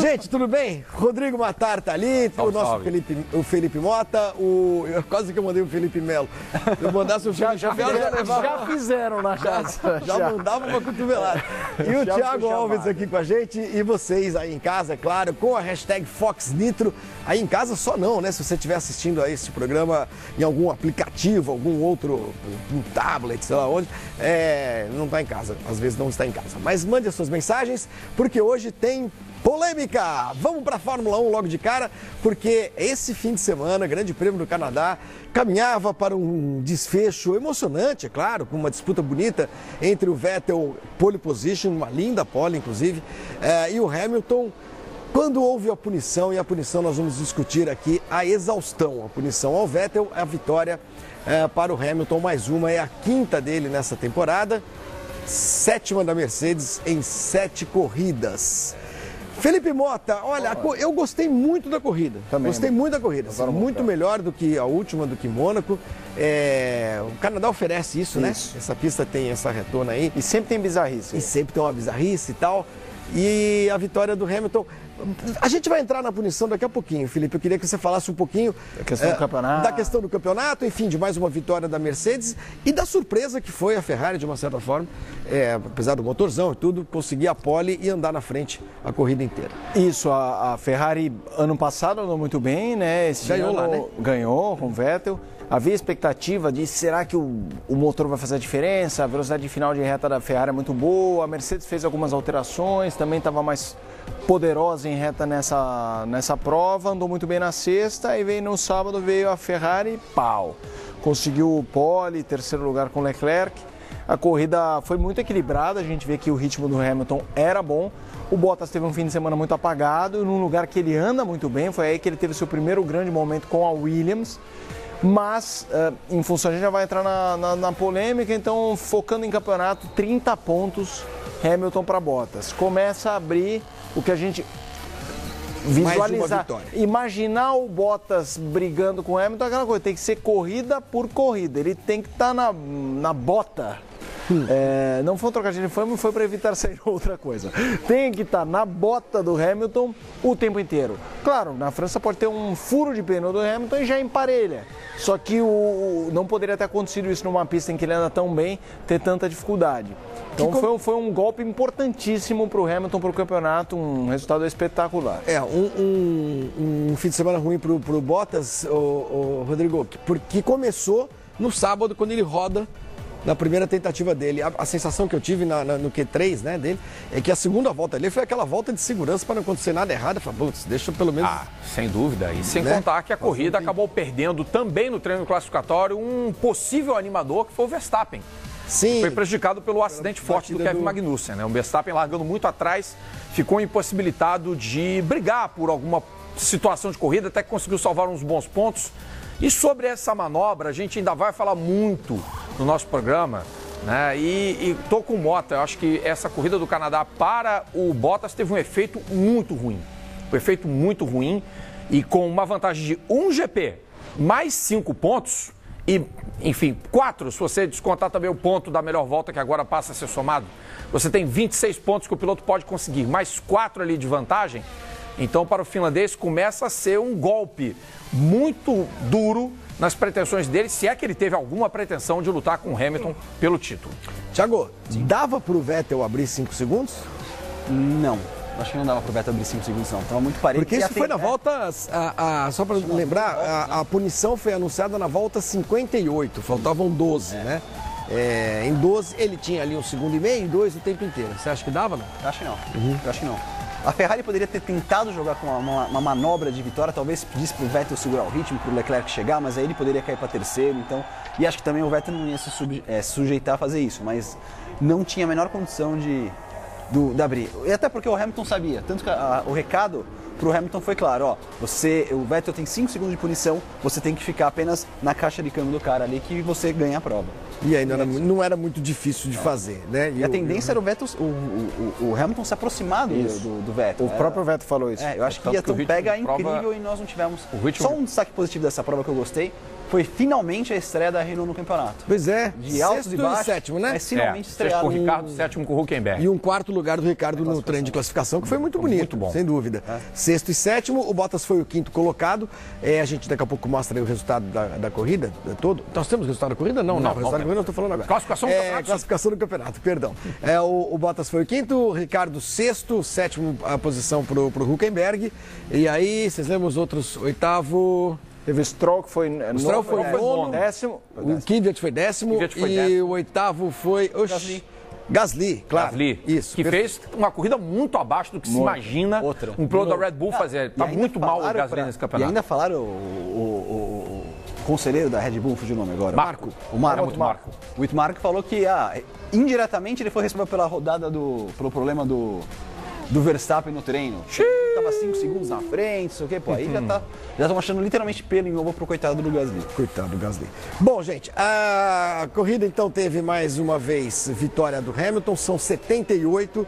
Gente, tudo bem? Rodrigo Matar tá ali, o nosso Felipe Mota, quase que eu mandei o Felipe Melo. Se eu mandasse o Felipe Melo, já fizeram na casa. Já mandava uma cotovelada. E o Thiago Alves aqui com a gente, e vocês aí em casa, é claro, com a hashtag FoxNitro. Aí em casa só não, né? Se você estiver assistindo a este programa em algum aplicativo, algum outro, um tablet, sei lá onde, não está em casa, às vezes não está em casa. Mas mande as suas mensagens, porque hoje tem polêmica! Vamos para a Fórmula 1 logo de cara, porque esse fim de semana, Grande Prêmio do Canadá, caminhava para um desfecho emocionante, é claro, com uma disputa bonita entre o Vettel, pole position, uma linda pole inclusive, e o Hamilton. Quando houve a punição, e a punição nós vamos discutir aqui a exaustão, a punição ao Vettel, a vitória para o Hamilton, mais uma, é a quinta dele nessa temporada, 7ª da Mercedes em 7 corridas. Felipe Mota, olha, eu gostei muito da corrida. Também, gostei muito da corrida. Muito melhor do que a última, do que Mônaco. O Canadá oferece isso, né? Essa pista tem essa retona aí. E sempre tem bizarrice. E sempre tem uma bizarrice e tal. E a vitória do Hamilton. A gente vai entrar na punição daqui a pouquinho, Felipe. Eu queria que você falasse um pouquinho da questão do campeonato. Da questão do campeonato, enfim, de mais uma vitória da Mercedes e da surpresa que foi a Ferrari, de uma certa forma, apesar do motorzão e tudo, conseguir a pole e andar na frente a corrida inteira. Isso, a Ferrari ano passado andou muito bem, né? Ganhou com o Vettel. Havia expectativa de será que o motor vai fazer a diferença, a velocidade de final de reta da Ferrari é muito boa, a Mercedes fez algumas alterações, também estava mais poderosa em reta nessa prova, andou muito bem na sexta e no sábado veio a Ferrari, pau, conseguiu o pole, terceiro lugar com Leclerc. A corrida foi muito equilibrada, a gente vê que o ritmo do Hamilton era bom. O Bottas teve um fim de semana muito apagado, num lugar que ele anda muito bem, foi aí que ele teve seu primeiro grande momento com a Williams. Mas, em função, a gente já vai entrar na polêmica, então, focando em campeonato, 30 pontos, Hamilton para Bottas. Começa a abrir o que a gente visualizar, imaginar o Bottas brigando com o Hamilton, aquela coisa, tem que ser corrida por corrida, ele tem que estar na bota. Não foi um trocadilho, foi para evitar sair outra coisa. Tem que estar na bota do Hamilton o tempo inteiro. Claro, na França pode ter um furo de pneu do Hamilton e já emparelha. Só que não poderia ter acontecido isso numa pista em que ele anda tão bem, ter tanta dificuldade. Então foi um golpe importantíssimo para o Hamilton, para o campeonato, um resultado espetacular. Um fim de semana ruim para o Bottas, Rodrigo, porque começou no sábado, quando ele roda na primeira tentativa dele. A sensação que eu tive no Q3, né, dele, é que a segunda volta dele foi aquela volta de segurança para não acontecer nada errado. Eu falei, putz, deixa eu pelo menos... sem dúvida. E sem contar que a corrida acabou perdendo também no treino classificatório um possível animador, que foi o Verstappen. Sim. Foi prejudicado pelo acidente forte do Kevin Magnussen, né? O Verstappen largando muito atrás, ficou impossibilitado de brigar por alguma situação de corrida, até que conseguiu salvar uns bons pontos. E sobre essa manobra, a gente ainda vai falar muito no nosso programa, né? E tô com o Mota, eu acho que essa corrida do Canadá para o Bottas teve um efeito muito ruim. Um efeito muito ruim e com uma vantagem de 1 GP, mais 5 pontos e, enfim, 4, se você descontar também o ponto da melhor volta que agora passa a ser somado, você tem 26 pontos que o piloto pode conseguir, mais 4 ali de vantagem. Então, para o finlandês, começa a ser um golpe muito duro nas pretensões dele, se é que ele teve alguma pretensão de lutar com o Hamilton pelo título. Thiago, dava para o Vettel abrir 5 segundos? Não. Acho que não dava para o Vettel abrir 5 segundos, não. Estava muito parecido. Porque isso foi na volta, só para lembrar, a punição foi anunciada na volta 58, faltavam 12, né? Em 12 ele tinha ali 1,5 segundos e 2 o tempo inteiro. Você acha que dava, não? Eu acho que não. Eu acho que não. A Ferrari poderia ter tentado jogar com uma manobra de vitória, talvez pedisse para o Vettel segurar o ritmo, para o Leclerc chegar, mas aí ele poderia cair para terceiro, então... E acho que também o Vettel não ia se sujeitar a fazer isso, mas não tinha a menor condição de abrir. E até porque o Hamilton sabia, tanto que o recado para o Hamilton foi claro, ó, o Vettel tem 5 segundos de punição, você tem que ficar apenas na caixa de câmbio do cara ali que você ganha a prova. E aí não era muito difícil de fazer, né? E a tendência era o Vettel, o Hamilton se aproximar do Vettel. O próprio Vettel falou isso. Eu acho que ia ter um pega incrível e nós não tivemos. Só um destaque positivo dessa prova que eu gostei foi finalmente a estreia da Renault no campeonato. Pois é, de altos e baixos, sétimo, né? Mas finalmente estrearam. Sexto com o Ricardo, sétimo com o Hülkenberg. E um quarto lugar do Ricardo no treino de classificação, que foi muito bonito, muito bom. sem dúvida. Sexto e sétimo, o Bottas foi o quinto colocado. A gente daqui a pouco mostra aí o resultado da corrida todo. Nós temos o resultado da corrida? Não, o resultado da corrida eu estou falando agora. Classificação do campeonato. Classificação do campeonato, perdão. O Bottas foi o quinto, o Ricardo sexto, sétimo a posição pro Hülkenberg. E aí, vocês lembram os outros? Oitavo... Teve o Stroll, que foi nono, décimo. O Kvyat foi décimo. E o oitavo foi... Gasly, claro. Gasly, isso. Que fez uma corrida muito abaixo do que se imagina um piloto da Red Bull fazer. Está muito mal o Gasly nesse campeonato. E ainda falaram o conselheiro da Red Bull, fugiu o nome agora. Marco. O Marco. O Whitmark falou que indiretamente ele foi responsável pela rodada pelo problema do Verstappen no treino. Tava 5 segundos na frente, não sei o quê, pô. Aí já estão achando literalmente pelo em ovo pro coitado do Gasly. Coitado do Gasly. Bom, gente, a corrida então teve mais uma vez vitória do Hamilton, são 78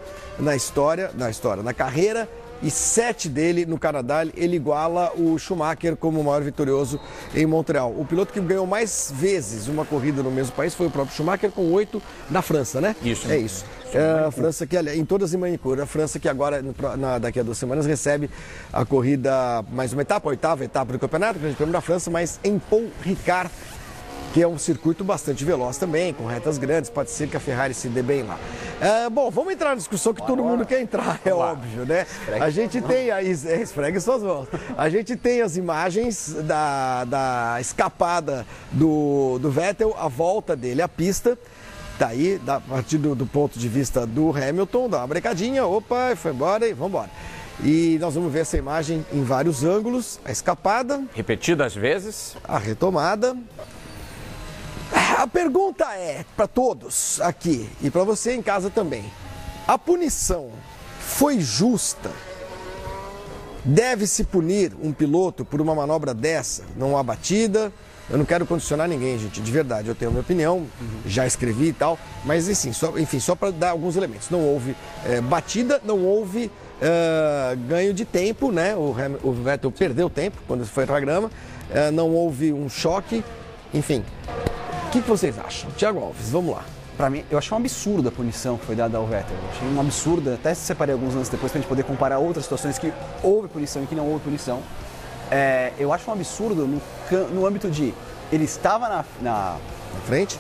na carreira. E 7 dele no Canadá, ele iguala o Schumacher como o maior vitorioso em Montreal. O piloto que ganhou mais vezes uma corrida no mesmo país foi o próprio Schumacher, com 8 na França, né? Isso. É isso. A França que, em todas em Manicure, a França que agora, daqui a 2 semanas, recebe a corrida, mais uma etapa, a 8ª etapa do campeonato, Grande Prêmio da França, mas em Paul Ricard, que é um circuito bastante veloz também, com retas grandes, pode ser que a Ferrari se dê bem lá. Bom, vamos entrar na discussão que todo mundo quer entrar, é óbvio, né? A gente tem aí, esfregue suas mãos, a gente tem as imagens da escapada do Vettel, a volta dele à pista. Tá aí, a partir do ponto de vista do Hamilton, dá uma brecadinha, opa, foi embora e vamos embora. E nós vamos ver essa imagem em vários ângulos, a escapada. Repetidas vezes. A retomada. A pergunta é, para todos aqui e para você em casa também, a punição foi justa? Deve-se punir um piloto por uma manobra dessa? Não há batida? Eu não quero condicionar ninguém, gente, de verdade, eu tenho a minha opinião, já escrevi e tal, mas enfim, só para dar alguns elementos. Não houve batida, não houve ganho de tempo, né? O Vettel perdeu tempo quando foi para a grama, não houve um choque, enfim. O que vocês acham? Thiago Alves, vamos lá. Pra mim, eu achei um absurdo a punição que foi dada ao Vettel. Eu achei um absurdo, até separei alguns lances depois pra gente poder comparar outras situações que houve punição e que não houve punição. Eu acho um absurdo no âmbito de ele estava na frente,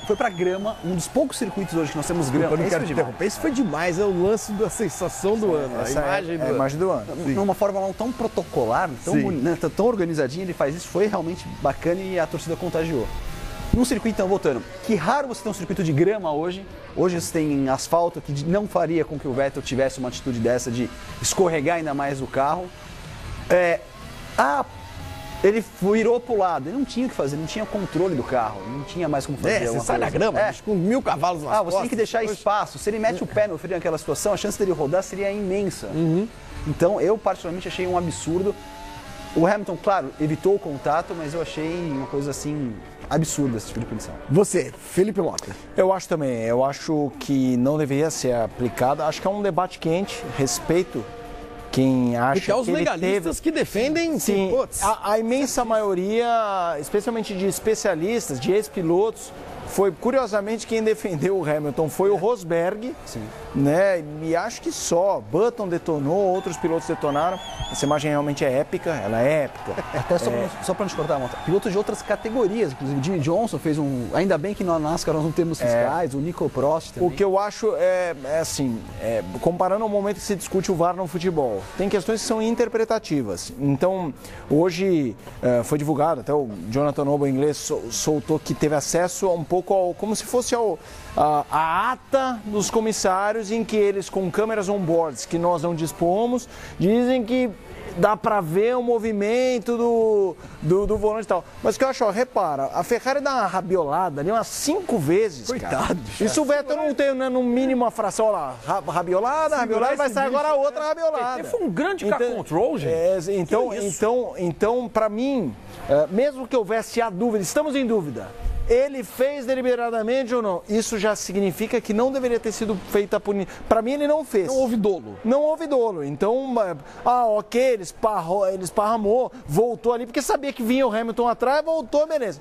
foi pra grama, um dos poucos circuitos hoje que nós temos grama. Eu não quero te interromper, isso foi demais, é o lance da sensação do ano, a imagem do ano. Numa Fórmula 1 tão protocolar, tão organizadinha, ele faz isso, foi realmente bacana e a torcida contagiou. Num circuito, então, voltando, que raro você ter um circuito de grama hoje. Hoje você tem asfalto, que não faria com que o Vettel tivesse uma atitude dessa de escorregar ainda mais o carro. Ele virou pro lado, ele não tinha o que fazer, não tinha controle do carro, não tinha mais como fazer. Você sai da grama, com 1000 cavalos nas costas. Você tem que deixar espaço. Se ele mete o pé no freio naquela situação, a chance dele rodar seria imensa. Então, eu particularmente achei um absurdo. O Hamilton, claro, evitou o contato, mas eu achei uma coisa assim absurda esse tipo de punição. Você, Felipe Mota. Eu acho também, eu acho que não deveria ser aplicada. Acho que é um debate quente, respeito quem acha que os legalistas que defendem, sim, a imensa maioria, especialmente de especialistas, de ex-pilotos, foi curiosamente quem defendeu o Hamilton foi o Rosberg, né? E acho que só Button detonou, outros pilotos detonaram. Essa imagem realmente é épica, ela é épica. Até só para nos cortar, pilotos de outras categorias, inclusive Jimmy Johnson fez ainda bem que na NASCAR nós não temos fiscais, o Nico Prost também. O que eu acho comparando ao momento que se discute o VAR no futebol, tem questões que são interpretativas. Então, hoje foi divulgado, até o Jonathan Noble, inglês, soltou que teve acesso a um pouco como se fosse a ata dos comissários, em que eles, com câmeras on-boards que nós não dispomos, dizem que dá pra ver o movimento do volante e tal. Mas o que eu acho, repara, a Ferrari dá uma rabiolada ali umas 5 vezes, coitado, isso o Vettel não tem, né, no mínimo uma fração, olha lá, rabiolada, vai sair agora a outra rabiolada. Foi um grande car control, gente. Então, pra mim, mesmo que houvesse a dúvida, estamos em dúvida, ele fez deliberadamente ou não? Isso já significa que não deveria ter sido feita a punição. Para mim, ele não fez. Não houve dolo. Não houve dolo. Então, ok, ele esparramou, voltou ali, porque sabia que vinha o Hamilton atrás, voltou, beleza.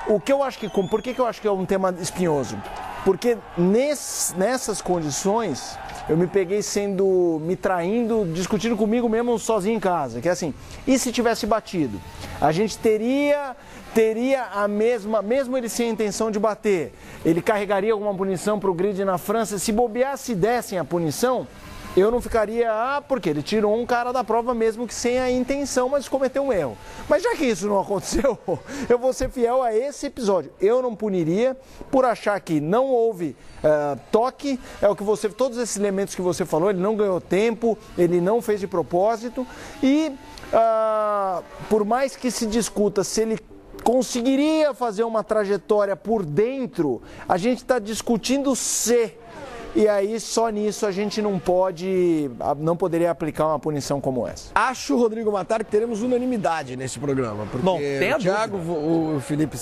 O que eu acho que... Por que eu acho que é um tema espinhoso? Porque nessas condições, eu me peguei me traindo, discutindo comigo mesmo sozinho em casa. Que é assim, e se tivesse batido? A gente teria a mesma, mesmo ele sem a intenção de bater, ele carregaria alguma punição para o grid na França? Se bobear, se dessem a punição, eu não ficaria, porque ele tirou um cara da prova mesmo que sem a intenção, mas cometeu um erro. Mas já que isso não aconteceu, eu vou ser fiel a esse episódio. Eu não puniria por achar que não houve toque, todos esses elementos que você falou, ele não ganhou tempo, ele não fez de propósito e por mais que se discuta se ele conseguiria fazer uma trajetória por dentro, a gente está discutindo se. E aí, só nisso, a gente não poderia aplicar uma punição como essa. Acho, Rodrigo Matar, que teremos unanimidade nesse programa. Porque Bom, tem o Thiago e o Felipe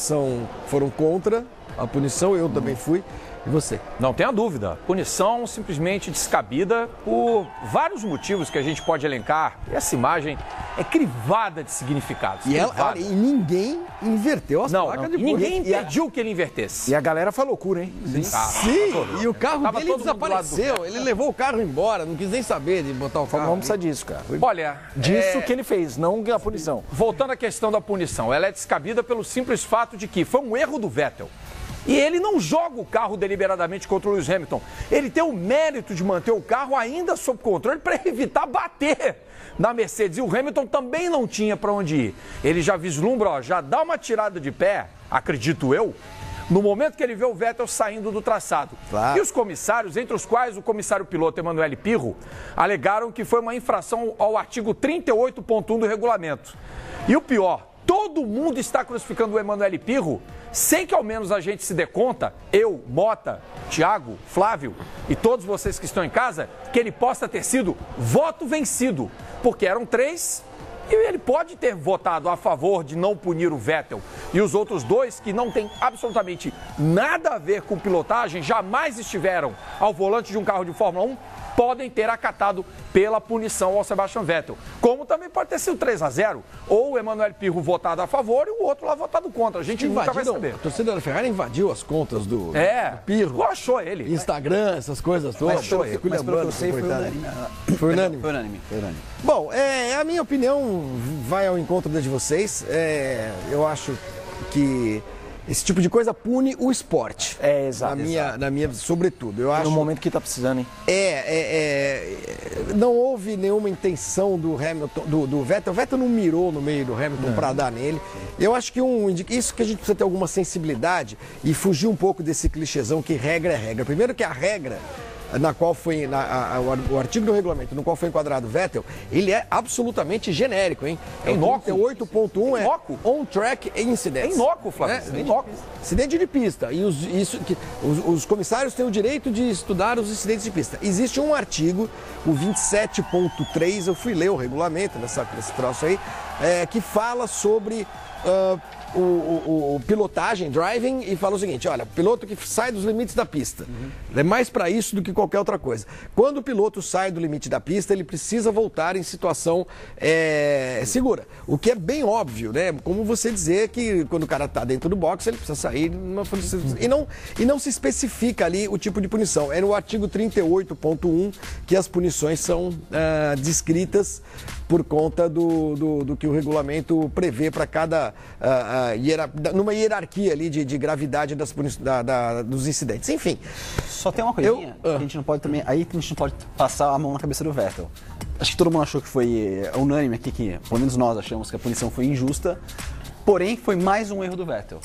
foram contra a punição, eu também fui. E você? Não tenha dúvida. Punição simplesmente descabida por vários motivos que a gente pode elencar. E essa imagem é crivada de significados. E ninguém inverteu as placas de ninguém impediu que ele invertesse. E a galera foi loucura, hein? Sim, e o carro dele desapareceu. Ele levou o carro embora, não quis nem saber de botar o carro. Vamos precisar disso, cara. Olha, disso que ele fez, não a punição. Voltando à questão da punição, ela é descabida pelo simples fato de que foi um erro do Vettel. E ele não joga o carro deliberadamente contra o Lewis Hamilton. Ele tem o mérito de manter o carro ainda sob controle para evitar bater na Mercedes. E o Hamilton também não tinha para onde ir. Ele já vislumbra, já dá uma tirada de pé, acredito eu, no momento que ele vê o Vettel saindo do traçado. Claro. E os comissários, entre os quais o comissário piloto Emanuele Pirro, alegaram que foi uma infração ao artigo 38.1 do regulamento. E o pior, todo mundo está crucificando o Emanuele Pirro sem que ao menos a gente se dê conta, eu, Mota, Thiago, Flávio e todos vocês que estão em casa, que ele possa ter sido voto vencido, porque eram 3 e ele pode ter votado a favor de não punir o Vettel. E os outros 2, que não têm absolutamente nada a ver com pilotagem, jamais estiveram ao volante de um carro de Fórmula 1, podem ter acatado pela punição ao Sebastian Vettel. Como também pode ter sido 3-0, ou o Emanuele Pirro votado a favor e o outro lá votado contra. A gente nunca vai saber. A torcida da Ferrari invadiu as contas do Pirro. Achou ele. Instagram, essas coisas todas. Mas pelo que eu sei, foi unânime. Foi unânime? Foi unânime. Bom, a minha opinião vai ao encontro da de vocês. Eu acho que esse tipo de coisa pune o esporte. Exato. Na minha sobretudo. Eu acho. No momento que tá precisando, hein? Não houve nenhuma intenção do Hamilton, do Vettel. O Vettel não mirou no meio do Hamilton para dar nele. Eu acho que isso que a gente precisa ter alguma sensibilidade e fugir um pouco desse clichêzão que regra é regra. Primeiro que a regra na qual foi o artigo do regulamento no qual foi enquadrado o Vettel, ele é absolutamente genérico, hein? É inócuo. 8.1 é on-track incidents. É inócuo, Flávio. É inócuo. Acidente de pista. E os comissários têm o direito de estudar os incidentes de pista. Existe um artigo, o 27.3, eu fui ler o regulamento nesse troço aí, que fala sobre o pilotagem, driving, e fala o seguinte: olha, piloto que sai dos limites da pista. É mais para isso do que qualquer outra coisa. Quando o piloto sai do limite da pista, ele precisa voltar em situação segura. O que é bem óbvio, né? Como você dizer que quando o cara está dentro do box, ele precisa sair e não se especifica ali o tipo de punição. É no artigo 38.1 que as punições são descritas por conta do que o regulamento prevê para cada numa hierarquia ali de gravidade dos incidentes. Enfim. Só tem uma coisinha que a gente não pode também. Aí a gente não pode passar a mão na cabeça do Vettel. Acho que todo mundo achou que foi unânime aqui, que pelo menos nós achamos que a punição foi injusta, porém foi mais um erro do Vettel.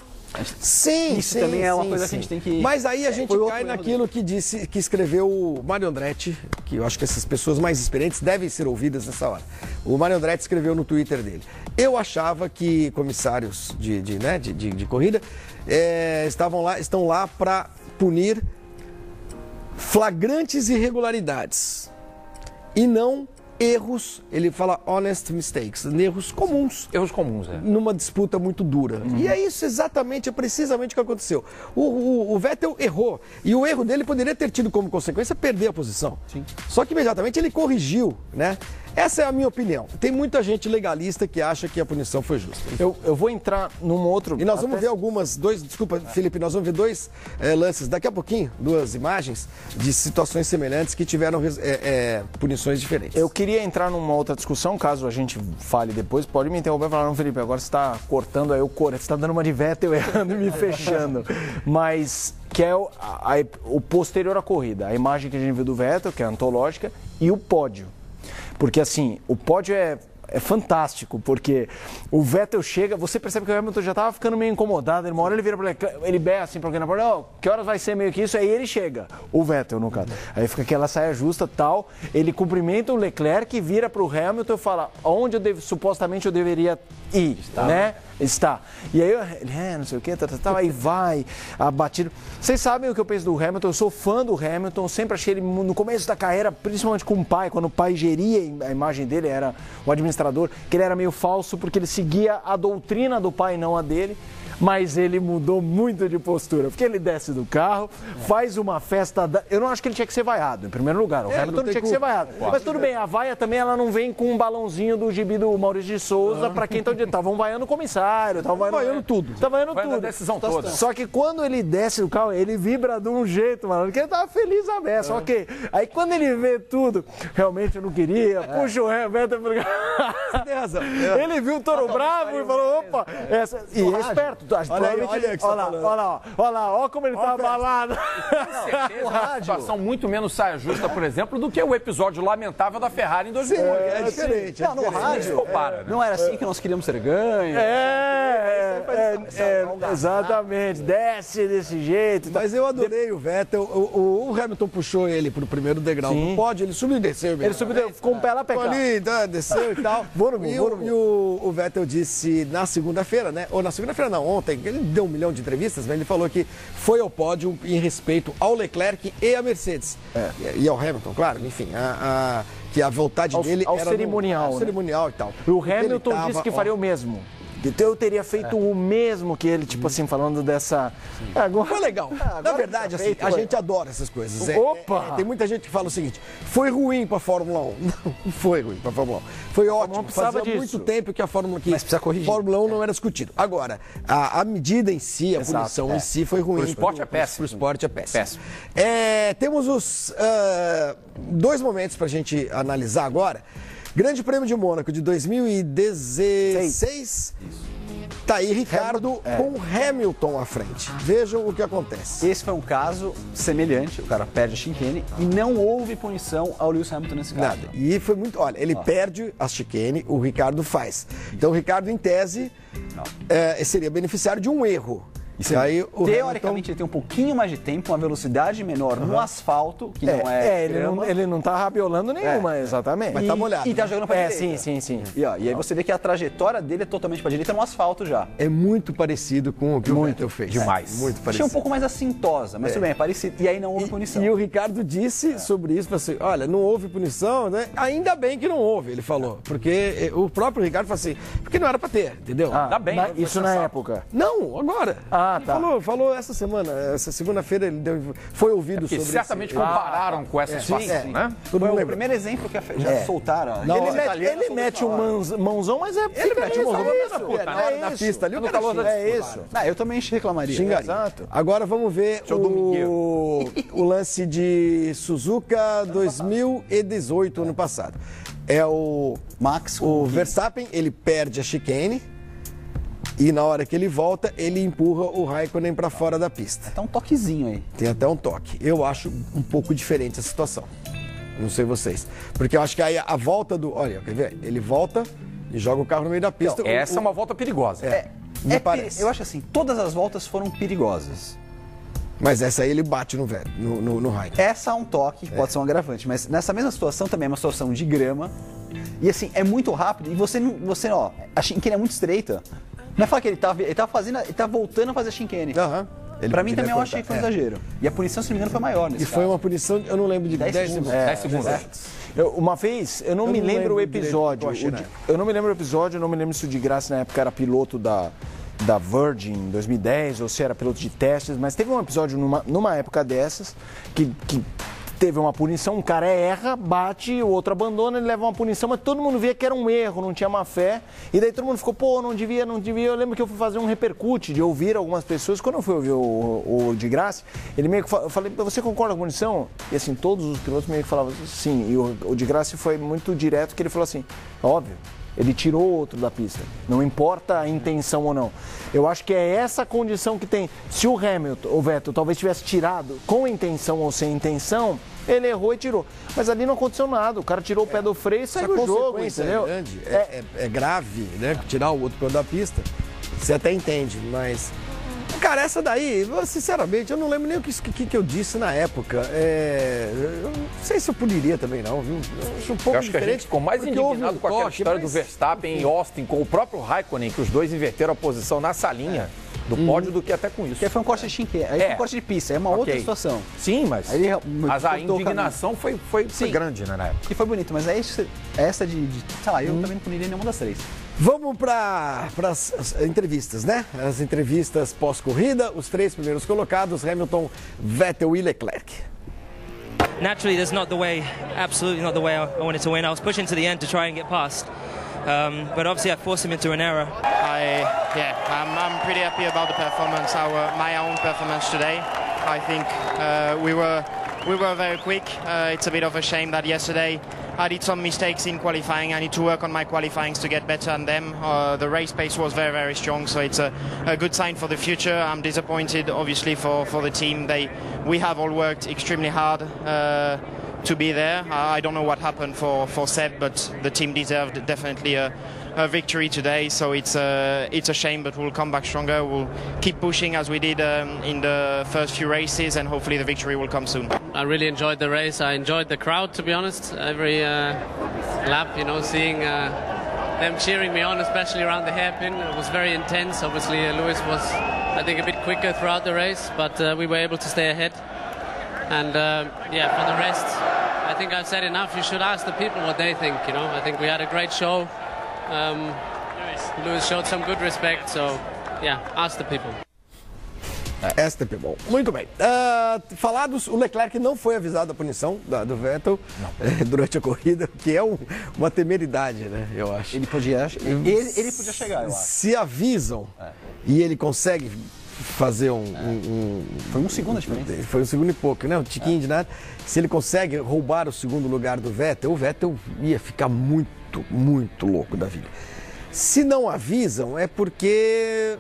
Isso também é uma coisa que a gente tem que... Mas aí a gente cai naquilo que escreveu o Mário Andretti, que eu acho que essas pessoas mais experientes devem ser ouvidas nessa hora. O Mário Andretti escreveu no Twitter dele: eu achava que comissários de corrida estão lá para punir flagrantes irregularidades e não erros, ele fala honest mistakes, erros comuns. Erros comuns, numa disputa muito dura. E é isso exatamente, é precisamente o que aconteceu. O Vettel errou, e o erro dele poderia ter tido como consequência perder a posição. Sim. Só que imediatamente ele corrigiu, né? Essa é a minha opinião. Tem muita gente legalista que acha que a punição foi justa. Eu vou entrar num outro... E nós vamos ver desculpa, Felipe, nós vamos ver dois lances daqui a pouquinho, duas imagens de situações semelhantes que tiveram punições diferentes. Eu queria entrar numa outra discussão, caso a gente fale depois, pode me interromper e falar, não, Felipe, agora você está cortando aí o cor, você está dando uma de Vettel errando e me fechando. Mas que é o posterior à corrida, a imagem que a gente viu do Vettel, que é antológica, e o pódio. Porque assim, o pódio é fantástico, porque o Vettel chega, você percebe que o Hamilton já estava ficando meio incomodado, uma hora ele vira para ele berra assim para alguém na porta, que horas vai ser meio que isso, aí ele chega, o Vettel no caso, aí fica aquela saia justa tal, ele cumprimenta o Leclerc, vira para o Hamilton e fala onde supostamente eu deveria ir, né? Está. E aí ele, não sei o que, aí vai, abatido. Vocês sabem o que eu penso do Hamilton, eu sou fã do Hamilton, sempre achei ele no começo da carreira, principalmente com o pai, quando o pai geria a imagem dele, era o administrador, que ele era meio falso porque ele seguia a doutrina do pai, não a dele. Mas ele mudou muito de postura, porque ele desce do carro, faz uma festa... Eu não acho que ele tinha que ser vaiado, em primeiro lugar. O Hamilton não tinha que ser vaiado. Mas tudo bem, a vaia também ela não vem com um balãozinho do gibi do Maurício de Souza para quem tá onde estavam vaiando o comissário, estavam vaiando tudo. Estavam vaiando tudo. A decisão toda. Só que quando ele desce do carro, ele vibra de um jeito, mano, porque ele tava feliz a beça, ok. Aí quando ele vê tudo, realmente eu não queria, puxa o Hamilton... Você tem razão. Ele viu o Touro Bravo e falou, opa, e é esperto. Olha lá, como ele tá abalado. É uma situação muito menos saia justa, por exemplo, do que o episódio lamentável da Ferrari em 2008. É diferente. No rádio, não era assim que nós queríamos ser ganhos. Exatamente, desce desse jeito. Mas eu adorei o Vettel, o Hamilton puxou ele pro primeiro degrau do pódio, ele subiu e desceu. Ele subiu, ficou um pé lá pegar. Ali, desceu e tal. E o Vettel disse na segunda-feira, né? Ou na segunda-feira não, ontem, ele deu 1 milhão de entrevistas, mas ele falou que foi ao pódio em respeito ao Leclerc e à Mercedes. E ao Hamilton, claro, enfim, que a vontade dele ao era cerimonial, cerimonial e tal. O Hamilton disse que faria o mesmo. Então eu teria feito o mesmo que ele, tipo assim, falando dessa... Foi legal. Na verdade, assim, a gente adora essas coisas. Opa! Tem muita gente que fala o seguinte, foi ruim pra Fórmula 1. Não foi ruim pra Fórmula 1. Foi ótimo. Fazia muito tempo que a Fórmula 1 não era discutido. Agora, a medida em si, a punição em si foi ruim. Pro esporte é péssimo. Pro esporte é péssimo. Temos os 2 momentos pra gente analisar agora. Grande Prêmio de Mônaco de 2016. Tá aí Ricardo com Hamilton à frente. Vejam o que acontece. Esse foi um caso semelhante, o cara perde a chicane e não houve punição ao Lewis Hamilton nesse caso. Nada. E foi muito... Olha, ele perde a chicane, o Ricardo faz. Então o Ricardo, em tese, seria beneficiário de um erro. Aí, teoricamente, ele tem um pouquinho mais de tempo, uma velocidade menor no asfalto, que não é ele não tá rabiolando nenhuma, exatamente. Mas tá molhado. E tá jogando pra direita. Sim. E aí você vê que a trajetória dele é totalmente pra direita no asfalto já. É muito parecido com o que o Vettel fez. Demais. Muito parecido. Achei um pouco mais assintosa, mas tudo bem, é parecido. E aí não houve punição. E o Ricardo disse sobre isso, assim, olha, não houve punição, né? Ainda bem que não houve, ele falou. Porque o próprio Ricardo falou assim, porque não era pra ter, entendeu? Tá bem. Isso na época. Não, agora. Tá. Falou essa semana, essa segunda-feira ele foi ouvido sobre isso. Certamente compararam com essa situação, né? Foi o primeiro exemplo que já soltaram. Ele mete um mãozão, mas ele mete um mãozão na pista ali, isso. Eu também reclamaria. Exato. Agora vamos ver o lance de Suzuka 2018, ano passado. É o Verstappen, ele perde a chicane. E na hora que ele volta, ele empurra o Raikkonen para fora da pista. Até um toquezinho aí. Tem até um toque. Eu acho um pouco diferente a situação. Não sei vocês. Porque eu acho que aí a volta do... Olha, quer ver? Ele volta e joga o carro no meio da pista. Essa é uma volta perigosa. Me parece. Eu acho assim, todas as voltas foram perigosas. Mas essa aí ele bate no Raikkonen. Essa é um toque, pode ser um agravante. Mas nessa mesma situação também é uma situação de grama. E assim, é muito rápido. E você a chicane é muito estreita. Não é falar que ele tá voltando a fazer a chicane. Pra mim também eu achei que foi um exagero. E a punição, se não me engano, foi maior nesse caso. Foi uma punição, eu não lembro de 10 segundos. 10 segundos. Uma vez, eu não me lembro o episódio. Eu não me lembro o episódio, eu não me lembro se o de Graça na época era piloto da Virgin em 2010 ou se era piloto de testes, mas teve um episódio numa época dessas que teve uma punição, um cara erra, bate, o outro abandona, ele leva uma punição, mas todo mundo via que era um erro, não tinha má fé, e daí todo mundo ficou, pô, não devia. Eu lembro que eu fui fazer um repercute de ouvir algumas pessoas, quando eu fui ouvir o de Graça, ele meio que eu falei, você concorda com a punição? E assim, todos os pilotos meio que falavam sim, e o de Graça foi muito direto, que ele falou assim, óbvio, ele tirou o outro da pista, não importa a intenção ou não. Eu acho que é essa condição que tem. Se o Hamilton, o Vettel, talvez tivesse tirado com intenção ou sem intenção, ele errou e tirou. Mas ali não aconteceu nada, o cara tirou o pé do freio e saiu do jogo, entendeu? É grave, né? Tirar o outro pé da pista, você até entende, mas... Cara, essa daí, sinceramente, eu não lembro nem o que eu disse na época. Eu não sei se eu puniria também, não, viu? Eu acho um pouco acho diferente. Que a gente ficou mais indignado com aquela história do Verstappen em Austin, com o próprio Raikkonen, que os dois inverteram a posição na salinha do pódio do que até com isso. Porque foi um corte de chinqueira, aí foi um corte de pista, é uma outra situação. Sim, mas a indignação foi grande, né, na época. E foi bonito, mas essa de sei lá, eu também não puniria nenhuma das três. Vamos para as entrevistas, né? As entrevistas pós-corrida, os três primeiros colocados, Hamilton, Vettel e Leclerc. Naturally, that's not the way, absolutely not the way I wanted to win. I was pushing to the end to try and get past. But obviously I forced him into an error. I'm pretty happy about the performance, my own performance today. I think we were very quick. It's a bit of a shame that yesterday I did some mistakes in qualifying. I need to work on my qualifyings to get better than them. The race pace was very, very strong, so it's a good sign for the future. I'm disappointed, obviously, for the team. We have all worked extremely hard to be there. I don't know what happened for Seb, but the team deserved definitely a victory today. So it's a shame, but we'll come back stronger. We'll keep pushing as we did in the first few races, and hopefully the victory will come soon. I really enjoyed the race. I enjoyed the crowd, to be honest. Every lap, seeing them cheering me on, especially around the hairpin. It was very intense. Obviously, Lewis was, I think, a bit quicker throughout the race, but we were able to stay ahead. And for the rest, I think I've said enough. You should ask the people what they think. I think we had a great show. Lewis showed some good respect, so ask the people. Ask the people. Muito bem. Falados, o Leclerc não foi avisado da punição do Vettel durante a corrida, que é uma temeridade, né? Eu acho. Ele podia chegar, eu acho. Se avisam e ele consegue fazer Foi um segundo a diferença. Foi um segundo e pouco, né? Um tiquinho de nada. Se ele consegue roubar o segundo lugar do Vettel, o Vettel ia ficar muito, muito louco da vida. Se não avisam, é porque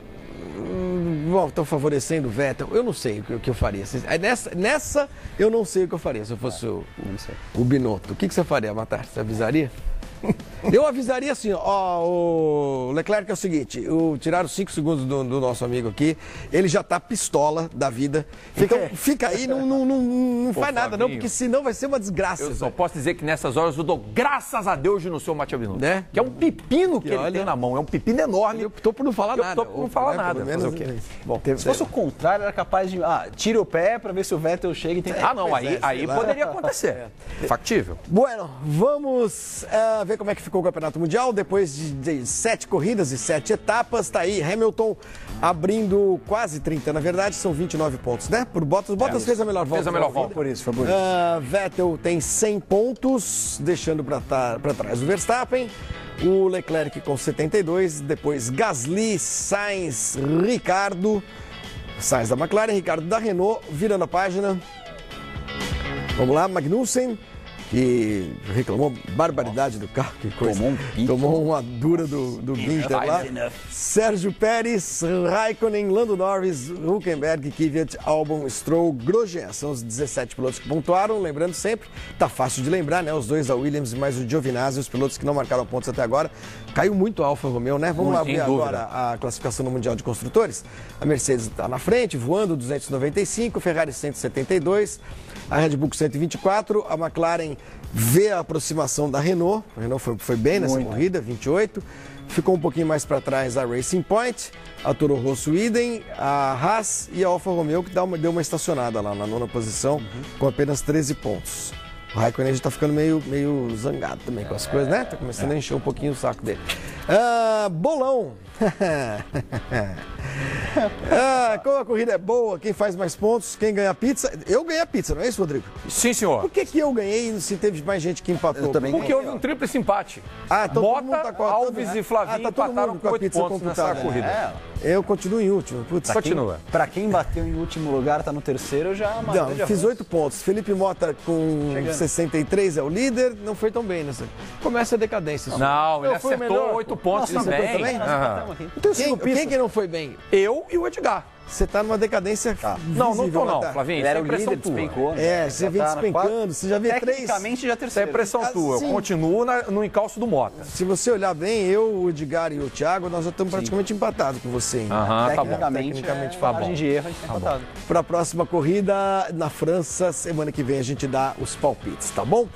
estão favorecendo o Vettel. Eu não sei o que eu faria. Nessa eu não sei o que eu faria se eu fosse o Binotto. O que você faria, Matar? Você avisaria? Eu avisaria assim, o Leclerc é o seguinte, tiraram 5 segundos do nosso amigo aqui, ele já tá pistola da vida, então fica aí, não faz nada não, porque senão vai ser uma desgraça. Eu só posso dizer que nessas horas eu dou graças a Deus de não ser o Matheus Binotto, né? Que é um pepino que ele tem na mão, é um pepino enorme. Eu tô por não falar nada. Eu tô por não falar nada. Menos o quê? Bom, se fosse o contrário, era capaz de tira o pé pra ver se o Vettel chega e tenta... Aí poderia acontecer. Factível. Bueno, vamos ver como é que ficou o Campeonato Mundial depois de 7 corridas e 7 etapas. Tá aí Hamilton abrindo quase 30, na verdade são 29 pontos, né? Por Bottas. Bottas fez a melhor volta. Fez a melhor volta, por isso, foi bonito. Vettel tem 100 pontos, deixando para trás o Verstappen. O Leclerc com 72, depois Gasly, Sainz, Ricardo. Sainz da McLaren, Ricardo da Renault, virando a página. Vamos lá, Magnussen, que reclamou barbaridade do carro, que coisa. Tomou uma dura do Günther lá. Sérgio Pérez, Raikkonen, Lando Norris, Hülkenberg, Kvyat, Albon, Stroll, Grosjean. São os 17 pilotos que pontuaram. Lembrando sempre, tá fácil de lembrar, né? Os dois da Williams e mais o Giovinazzi, os pilotos que não marcaram pontos até agora. Caiu muito a Alfa Romeo, né? Vamos lá ver agora a classificação no Mundial de Construtores. A Mercedes está na frente, voando 295, Ferrari 172, a Red Bull 124, a McLaren vê a aproximação da Renault. A Renault foi bem nessa corrida, 28. Ficou um pouquinho mais para trás a Racing Point, a Toro Rosso idem, a Haas e a Alfa Romeo, que deu uma estacionada lá na 9ª posição, com apenas 13 pontos. O Raikkonen já tá ficando meio zangado também com as coisas, né? Tá começando a encher um pouquinho o saco dele. Bolão. Como a corrida é boa, quem faz mais pontos, quem ganha a pizza. Eu ganhei a pizza, não é isso, Rodrigo? Sim, senhor. Por que eu ganhei se teve mais gente que empatou? Eu também Porque houve um tríplice empate. Então todo mundo Mota, tá Alves e Flavinho tá todo empataram mundo com a 8 pizza pontos nessa computada. corrida. Eu continuo em último. Putz, Continua. Pra quem bateu em último lugar, tá no terceiro, já Não, fiz 8 pontos. Felipe Mota com 63 é o líder, não foi tão bem nessa. Começa a decadência. Não, ele foi acertou melhor. 8 pontos Nossa, você foi também. também? Aham. Então, quem que não foi bem? Eu e o Edgar. Você tá numa decadência Não tô visível, não, tá? Flavinho. Ele Isso era é o impressão líder, tua. despencou. Né? Você vem despencando, você já vê 3. Tecnicamente já Isso é terceiro. impressão tua. Sim. Eu continuo no encalço do Mota. Se você olhar bem, eu, o Edgar e o Thiago, nós já estamos praticamente empatados com você ainda. Aham, tá bom. Tecnicamente, tá margem bom. de erro, a gente tá empatado. Para a próxima corrida na França, semana que vem a gente dá os palpites, tá bom?